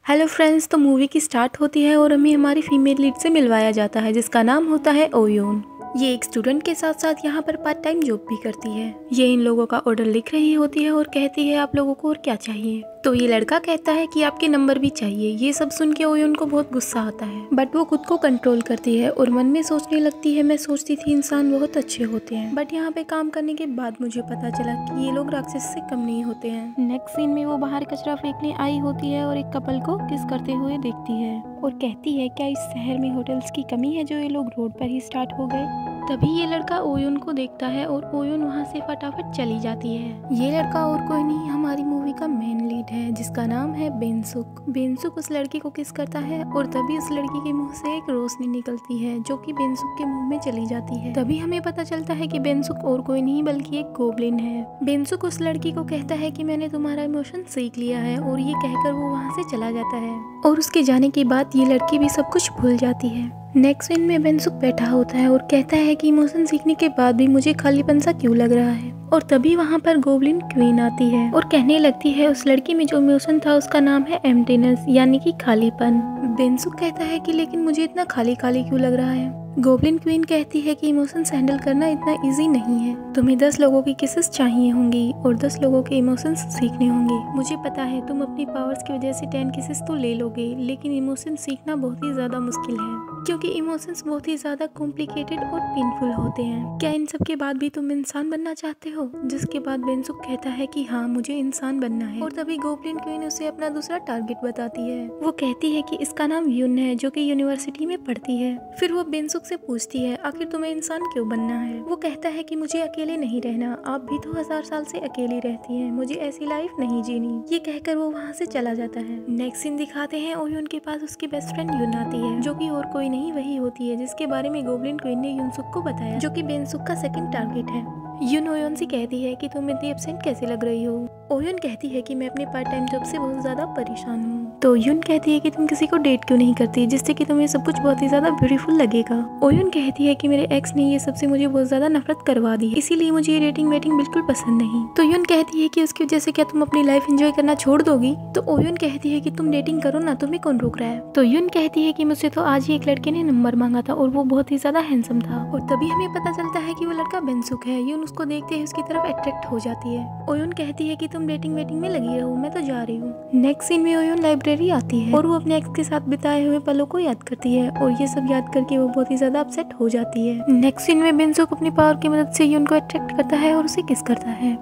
Hello friends, तो movie की start होती है और हमें हमारी फीमेल लीड से मिलवाया जाता है जिसका नाम होता है ओयोन। ये एक स्टूडेंट के साथ साथ यहाँ पर पार्ट टाइम जॉब भी करती है। ये इन लोगों का ऑर्डर लिख रही होती है और कहती है आप लोगों को और क्या चाहिए। तो ये लड़का कहता है कि आपके नंबर भी चाहिए। ये सब सुन के ओयोन को बहुत गुस्सा आता है, बट वो खुद को कंट्रोल करती है और मन में सोचने लगती है मैं सोचती थी इंसान बहुत अच्छे होते हैं, बट यहाँ पे काम करने के बाद मुझे पता चला कि ये लोग राक्षस से कम नहीं होते हैं। नेक्स्ट सीन में वो बाहर कचरा फेंकने आई होती है और एक कपल को किस करते हुए देखती है और कहती है क्या इस शहर में होटल्स की कमी है जो ये लोग रोड पर ही स्टार्ट हो गए। तभी ये लड़का ओयोन को देखता है और ओयोन वहाँ से फटाफट चली जाती है। ये लड़का और कोई नहीं हमारी मूवी का मेन लीड है जिसका नाम है बेंसुक। बेंसुक उस लड़की को किस करता है और तभी उस लड़की के मुंह से एक रोशनी निकलती है जो कि बेंसुक के मुंह में चली जाती है। तभी हमें पता चलता है कि बेंसुक और कोई नहीं बल्कि एक गोब्लिन है। बेंसुक उस लड़की को कहता है कि मैंने तुम्हारा इमोशन सीख लिया है और ये कहकर वो वहाँ से चला जाता है और उसके जाने के बाद ये लड़की भी सब कुछ भूल जाती है। नेक्स्ट सीन में बेंसुक बैठा होता है और कहता है कि इमोशन सीखने के बाद भी मुझे खालीपन सा क्यों लग रहा है। और तभी वहाँ पर गोब्लिन क्वीन आती है और कहने लगती है उस लड़की में जो इमोशन था उसका नाम है एम्प्टीनेस, यानी कि खालीपन। बेंसुक कहता है कि लेकिन मुझे इतना खाली खाली क्यों लग रहा है। गोब्लिन क्वीन कहती है कि इमोशंस हैंडल करना इतना इजी नहीं है। तुम्हें 10 लोगों की किसेस चाहिए होंगी और 10 लोगों के इमोशंस सीखने होंगे। मुझे पता है तुम अपनी पावर्स की वजह से 10 किसेस तो ले लोगे, लेकिन इमोशंस सीखना बहुत ही ज्यादा मुश्किल है क्योंकि इमोशंस बहुत ही ज्यादा कॉम्प्लिकेटेड और पेनफुल होते हैं। क्या इन सब के बाद भी तुम इंसान बनना चाहते हो? जिसके बाद बेंसुक कहता है कि हाँ मुझे इंसान बनना है। और तभी गोब्लिन क्वीन उसे अपना दूसरा टारगेट बताती है। वो कहती है कि इसका नाम यून है जो कि यूनिवर्सिटी में पढ़ती है। फिर वो बेंसुक से पूछती है आखिर तुम्हें इंसान क्यों बनना है। वो कहता है कि मुझे अकेले नहीं रहना, आप भी तो 1000 साल से अकेली रहती हैं, मुझे ऐसी लाइफ नहीं जीनी। ये कहकर वो वहाँ से चला जाता है। नेक्स्ट सीन दिखाते हैं ओयोन के पास उसकी बेस्ट फ्रेंड यून आती है जो कि और कोई नहीं वही होती है जिसके बारे में गोब्लिन क्वीन ने यूनसुक को बताया, जो कि बेंसुक का सेकंड टारगेट है। यून ओयोन से कहती है कि तुम इतनी एब्सेंट कैसे लग रही हो। ओयोन कहती है कि मैं अपने पार्ट टाइम जॉब से बहुत ज्यादा परेशान हूँ। तो यून कहती है कि तुम किसी को डेट क्यों नहीं करती जिससे कि तुम्हें सब कुछ बहुत ही ज्यादा ब्यूटीफुल लगेगा। ओयोन कहती है कि मेरे एक्स ने ये सबसे मुझे बहुत ज्यादा नफरत करवा दी है, इसीलिए मुझे ये डेटिंग वेटिंग बिल्कुल पसंद नहीं। तो यून कहती है कि उसकी वजह से क्या तुम अपनी लाइफ एंजॉय करना छोड़ दोगी। तो ओयोन कहती है कि तुम डेटिंग करो ना, तुम्हें कौन रोक रहा है। तो यून कहती है कि मुझसे तो आज ही एक लड़के ने नंबर मांगा था और वो बहुत ही ज्यादा हैंडसम था। और तभी हमें पता चलता है कि वो लड़का बेंसुक है। यून उसको देखते ही उसकी तरफ अट्रैक्ट हो जाती है। ओयोन कहती है कि तुम डेटिंग वेटिंग में लगी रहो, मैं तो जा रही हूँ। नेक्स्ट सीन में ओयोन लाइब्रेरी आती है और वो अपने एक्स के साथ बिताए हुए पलों को याद करती है और ये सब याद करके वो बहुत ही ज्यादा अपसेट हो जाती है। नेक्स्ट सीन में बेंसुक अपनी पावर की मदद से यून को अट्रैक्ट करता है और उसे किस करता है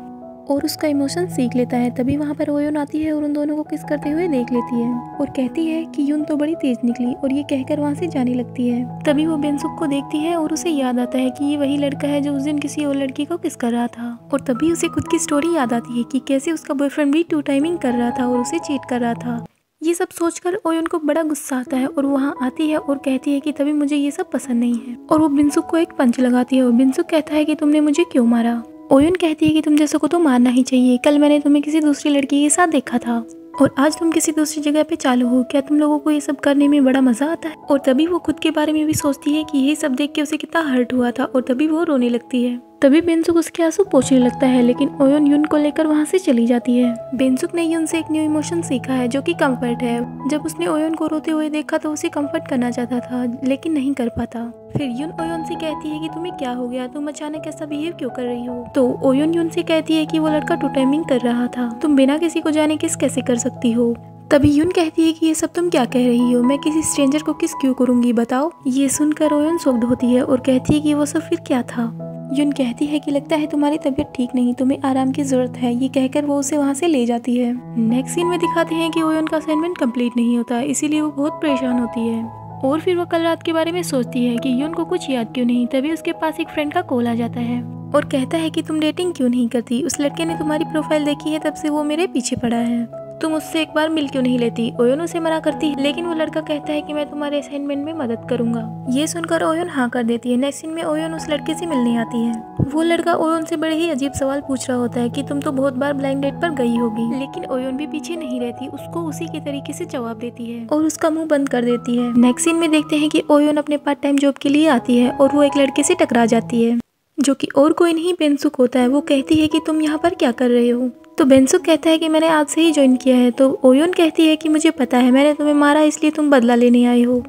और उसका इमोशन सीख लेता है। तभी वहाँ पर ओयोन आती है और उन दोनों को किस करते हुए देख लेती है और कहती है कि यून तो बड़ी तेज निकली और ये कहकर वहाँ से जाने लगती है। तभी वो बेंसुक को देखती है और उसे याद आता है कि ये वही लड़का है जो उस दिन किसी और लड़की को किस कर रहा था। और तभी उसे खुद की स्टोरी याद आती है कि कैसे उसका बॉयफ्रेंड भी 2 टाइमिंग कर रहा था और उसे चीट कर रहा था। ये सब सोचकर ओयोन को बड़ा गुस्सा आता है और वहाँ आती है और कहती है कि तभी मुझे ये सब पसंद नहीं है और वो बेंसुक को एक पंच लगाती है और बेंसुक कहता है कि तुमने मुझे क्यों मारा। ओयोन कहती है कि तुम जैसों को तो मारना ही चाहिए, कल मैंने तुम्हें किसी दूसरी लड़की के साथ देखा था और आज तुम किसी दूसरी जगह पे चालू हो, क्या तुम लोगों को ये सब करने में बड़ा मजा आता है। और तभी वो खुद के बारे में भी सोचती है कि ये सब देख के उसे कितना हर्ट हुआ था और तभी वो रोने लगती है। तभी बेंसुक उसके आंसू पोंछने लगता है, लेकिन ओयोन यून को लेकर वहाँ से चली जाती है। बेंसुक ने यून से एक न्यू इमोशन सीखा है जो कि कंफर्ट है। जब उसने ओयोन को रोते हुए देखा तो उसे कंफर्ट करना चाहता था लेकिन नहीं कर पाता। फिर यून ओयोन से कहती है कि तुम्हें क्या हो गया, तुम अचानक ऐसा बिहेव क्यों कर रही हो। तो ओयोन यून से कहती है कि वो लड़का 2 टाइमिंग कर रहा था, तुम बिना किसी को जाने किस कैसे कर सकती हो। तभी यून कहती है कि ये सब तुम क्या कह रही हो, मैं किसी स्ट्रेंजर को किस क्यों करूंगी बताओ। ये सुनकर ओयोन शॉक्ड होती है और कहती है कि वो सब फिर क्या था। यून कहती है कि लगता है तुम्हारी तबीयत ठीक नहीं, तुम्हें आराम की जरूरत है। ये कहकर वो उसे वहाँ से ले जाती है। नेक्स्ट सीन में दिखाते हैं कि ओयोन का असाइनमेंट कंप्लीट नहीं होता, इसीलिए वो बहुत परेशान होती है और फिर वो कल रात के बारे में सोचती है कि यून को कुछ याद क्यों नहीं। तभी उसके पास एक फ्रेंड का कॉल आ जाता है और कहता है कि तुम डेटिंग क्यों नहीं करती, उस लड़के ने तुम्हारी प्रोफाइल देखी है तब से वो मेरे पीछे पड़ा है, तुम उससे एक बार मिल क्यों नहीं लेती। ओयोन उसे मना करती है लेकिन वो लड़का कहता है कि मैं तुम्हारे असाइनमेंट में मदद करूंगा। ये सुनकर ओयोन हाँ कर देती है। नेक्स्ट सीन में ओयोन उस लड़के से मिलने आती है। वो लड़का ओयोन से बड़े ही अजीब सवाल पूछ रहा होता है कि तुम तो बहुत बार ब्लाइंड डेट पर गई होगी, लेकिन ओयोन भी पीछे नहीं रहती, उसको उसी के तरीके से जवाब देती है और उसका मुंह बंद कर देती है। नेक्स्ट सीन में देखते हैं कि ओयोन अपने पार्ट टाइम जॉब के लिए आती है और वो एक लड़के से टकरा जाती है जो कि और कोई नहीं बेंसुक होता है। वो कहती है कि तुम यहाँ पर क्या कर रहे हो। तो बेंसुक कहता है कि मैंने आज से ही ज्वाइन किया है। तो ओयोन कहती है कि मुझे पता है, मैंने तुम्हें मारा इसलिए तुम बदला लेने आए हो।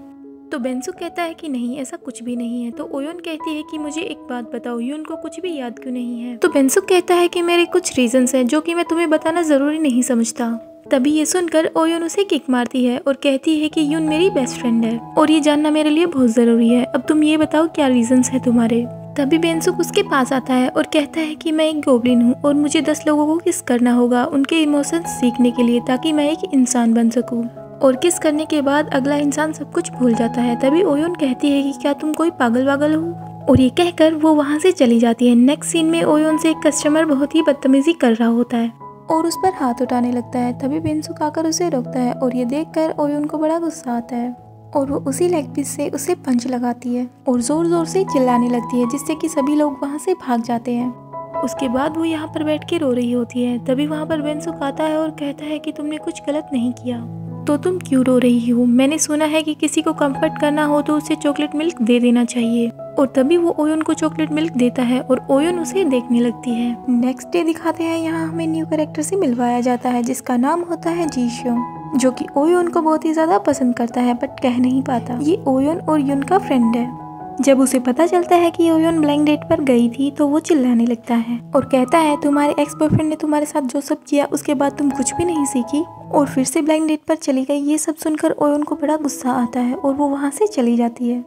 तो बेंसुक कहता है कि नहीं, ऐसा कुछ भी नहीं है। तो ओयोन कहती है कि मुझे एक बात बताओ, यून को कुछ भी याद क्यों नहीं है। तो बेंसुक कहता है कि मेरे कुछ रीजंस हैं जो कि मैं तुम्हें बताना जरूरी नहीं समझता। तभी ये सुनकर ओयोन उसे किक मारती है और कहती है कि यून मेरी बेस्ट फ्रेंड है और ये जानना मेरे लिए बहुत जरूरी है। अब तुम ये बताओ क्या रीजंस है तुम्हारे। तभी बेंसुक उसके पास आता है और कहता है कि मैं एक गोब्लिन हूँ और मुझे 10 लोगों को किस करना होगा उनके इमोशंस सीखने के लिए, ताकि मैं एक इंसान बन सकूँ। और किस करने के बाद अगला इंसान सब कुछ भूल जाता है। तभी ओयोन कहती है कि क्या तुम कोई पागल वागल हो, और ये कहकर वो वहाँ से चली जाती है। नेक्स्ट सीन में ओयोन से एक कस्टमर बहुत ही बदतमीजी कर रहा होता है और उस पर हाथ उठाने लगता है। तभी बेंसुक आकर उसे रोकता है और ये देखकर ओयोन को बड़ा गुस्सा आता है और वो उसी लेग पीस से उसे पंच लगाती है और जोर जोर से चिल्लाने लगती है, जिससे कि सभी लोग वहाँ से भाग जाते हैं। उसके बाद वो यहाँ पर बैठ के रो रही होती है। तभी वहाँ पर बेंसुक आता है और कहता है कि तुमने कुछ गलत नहीं किया, तो तुम क्यों रो रही हो। मैंने सुना है कि किसी को कंफर्ट करना हो तो उसे चॉकलेट मिल्क दे देना चाहिए। और तभी वो ओयोन को चॉकलेट मिल्क देता है और ओयोन उसे देखने लगती है। नेक्स्ट डे दिखाते हैं, यहाँ हमें न्यू कैरेक्टर से मिलवाया जाता है जिसका नाम होता है जीशोंग, जो कि ओयोन को बहुत ही ज्यादा पसंद करता है बट कह नहीं पाता। ये ओयोन और यून का फ्रेंड है। जब उसे पता चलता है कि ओयोन ब्लाइंड डेट पर गई थी तो वो चिल्लाने लगता है और कहता है तुम्हारे एक्स बॉयफ्रेंड ने तुम्हारे साथ जो सब किया उसके बाद तुम कुछ भी नहीं सीखी और फिर से ब्लाइंड डेट पर चली गई। ये सब सुनकर ओयोन को बड़ा गुस्सा आता है और वो वहाँ से चली जाती है।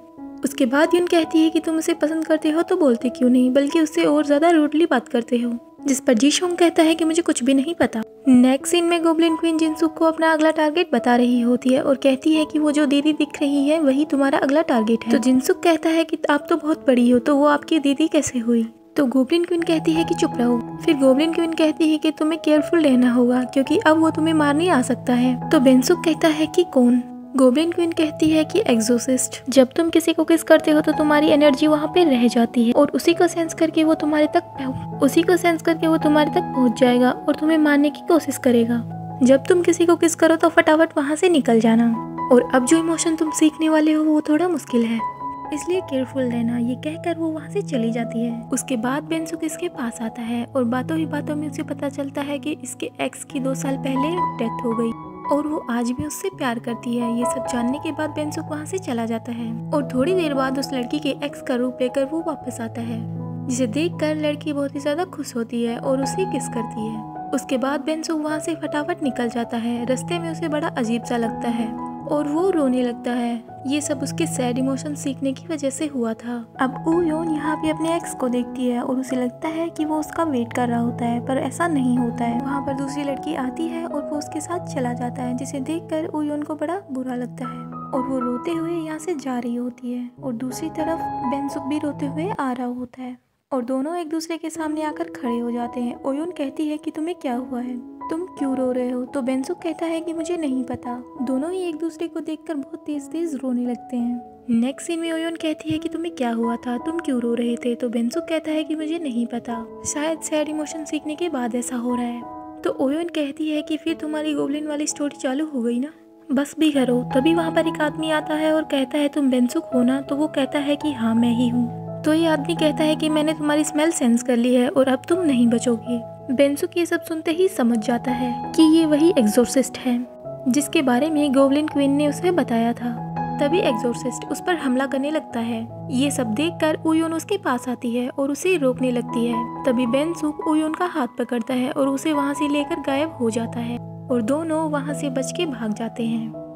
उसके बाद यून कहती है कि तुम उसे पसंद करते हो तो बोलते क्यों नहीं, बल्कि उससे और ज्यादा रूडली बात करते हो। जिस पर जीशोंग कहता है कि मुझे कुछ भी नहीं पता। नेक्स्ट सीन में गोब्लिन क्वीन जिनसुक को अपना अगला टारगेट बता रही होती है और कहती है कि वो जो दीदी दिख रही है वही तुम्हारा अगला टारगेट है। तो जिनसुक कहता है कि आप तो बहुत बड़ी हो, तो वो आपकी दीदी कैसे हुई। तो गोब्लिन क्वीन कहती है कि चुप रहो। फिर गोब्लिन क्वीन कहती है कि तुम्हें केयरफुल रहना होगा क्योंकि अब वो तुम्हें मारने आ सकता है। तो बेंसुक कहता है कि कौन। गोब्लिन क्वीन कहती है कि एग्जोसिस्ट। जब तुम किसी को किस करते हो तो तुम्हारी एनर्जी वहाँ पे रह जाती है और उसी को सेंस करके वो तुम्हारे तक पहुँच जाएगा और तुम्हें मारने की कोशिश करेगा। जब तुम किसी को किस करो तो फटाफट वहाँ से निकल जाना। और अब जो इमोशन तुम सीखने वाले हो वो थोड़ा मुश्किल है, इसलिए केयरफुल रहना। ये कहकर वो वहाँ से चली जाती है। उसके बाद बेंसुक इसके पास आता है और बातों ही बातों में उसे पता चलता है कि इसके एक्स की 2 साल पहले डेथ हो गई और वो आज भी उससे प्यार करती है। ये सब जानने के बाद बेंसुक वहाँ से चला जाता है और थोड़ी देर बाद उस लड़की के एक्स का रूप लेकर वो वापस आता है, जिसे देखकर लड़की बहुत ही ज्यादा खुश होती है और उसे किस करती है। उसके बाद बेंसुक वहाँ से फटाफट निकल जाता है। रास्ते में उसे बड़ा अजीब सा लगता है और वो रोने लगता है। ये सब उसके सैड इमोशन सीखने की वजह से हुआ था। अब ओयोन यहाँ पे अपने एक्स को देखती है और उसे लगता है कि वो उसका वेट कर रहा होता है, पर ऐसा नहीं होता है। वहाँ पर दूसरी लड़की आती है और वो उसके साथ चला जाता है, जिसे देखकर ओयोन को बड़ा बुरा लगता है और वो रोते हुए यहाँ से जा रही होती है। और दूसरी तरफ बेंसुक भी रोते हुए आ रहा होता है और दोनों एक दूसरे के सामने आकर खड़े हो जाते हैं। ओयोन कहती है कि तुम्हें क्या हुआ है, तुम क्यों रो रहे हो। तो बेंसुक कहता है कि मुझे नहीं पता। दोनों ही एक दूसरे को देखकर बहुत तेज तेज रोने लगते हैं। नेक्स्ट सीन में ओयोन कहती है कि तुम्हें क्या हुआ था, तुम क्यों रो रहे थे। तो बेंसुक कहता है कि मुझे नहीं पता, शायद सैड इमोशन सीखने के बाद ऐसा हो रहा है। तो ओयोन कहती है कि फिर तुम्हारी गोब्लिन वाली स्टोरी चालू हो गई ना, बस भी करो। तभी वहाँ पर एक आदमी आता है और कहता है तुम बेंसुक हो ना। तो वो कहता है कि हाँ मैं ही हूँ। तो ये आदमी कहता है कि मैंने तुम्हारी स्मेल सेंस कर ली है और अब तुम नहीं बचोगी। बेंसुक ये सब सुनते ही समझ जाता है कि ये वही एग्जोर्सिस्ट है जिसके बारे में गोब्लिन क्वीन ने उसे बताया था। तभी एग्जोर्सिस्ट उस पर हमला करने लगता है। ये सब देखकर ओयोन उसके पास आती है और उसे रोकने लगती है। तभी बेंसुक ओयोन का हाथ पकड़ता है और उसे वहाँ से लेकर गायब हो जाता है और दोनों वहाँ से बच के भाग जाते हैं।